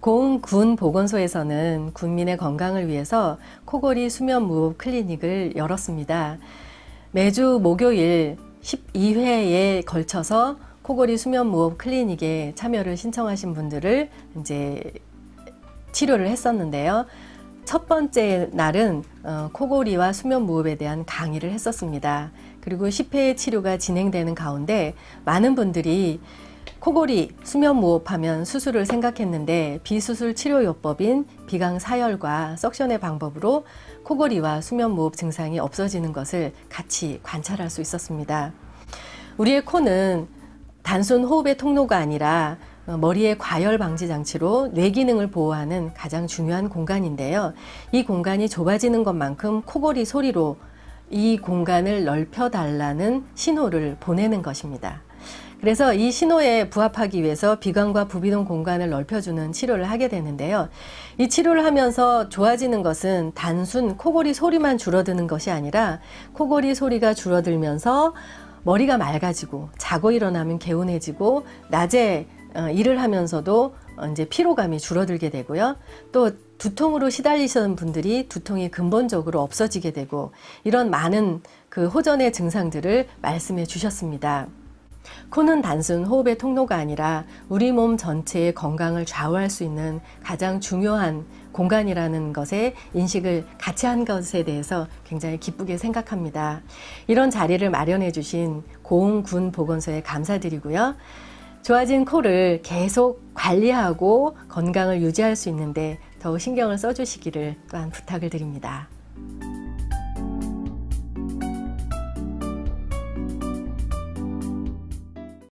고흥군 보건소에서는 군민의 건강을 위해서 코골이 수면무호흡 클리닉을 열었습니다. 매주 목요일 12회에 걸쳐서 코골이 수면무호흡 클리닉에 참여를 신청하신 분들을 이제 치료를 했었는데요. 첫 번째 날은 코골이와 수면무호흡에 대한 강의를 했었습니다. 그리고 10회의 치료가 진행되는 가운데 많은 분들이 코골이, 수면무호흡하면 수술을 생각했는데 비수술 치료요법인 비강사열과 석션의 방법으로 코골이와 수면무호흡 증상이 없어지는 것을 같이 관찰할 수 있었습니다. 우리의 코는 단순 호흡의 통로가 아니라 머리의 과열 방지 장치로 뇌 기능을 보호하는 가장 중요한 공간인데요. 이 공간이 좁아지는 것만큼 코골이 소리로 이 공간을 넓혀달라는 신호를 보내는 것입니다. 그래서 이 신호에 부합하기 위해서 비강과 부비동 공간을 넓혀주는 치료를 하게 되는데요. 이 치료를 하면서 좋아지는 것은 단순 코골이 소리만 줄어드는 것이 아니라 코골이 소리가 줄어들면서 머리가 맑아지고 자고 일어나면 개운해지고 낮에 일을 하면서도 이제 피로감이 줄어들게 되고요. 또 두통으로 시달리시는 분들이 두통이 근본적으로 없어지게 되고 이런 많은 그 호전의 증상들을 말씀해 주셨습니다. 코는 단순 호흡의 통로가 아니라 우리 몸 전체의 건강을 좌우할 수 있는 가장 중요한 공간이라는 것에 인식을 같이 한 것에 대해서 굉장히 기쁘게 생각합니다. 이런 자리를 마련해 주신 고흥군 보건소에 감사드리고요. 좋아진 코를 계속 관리하고 건강을 유지할 수 있는데 더욱 신경을 써주시기를 또한 부탁을 드립니다.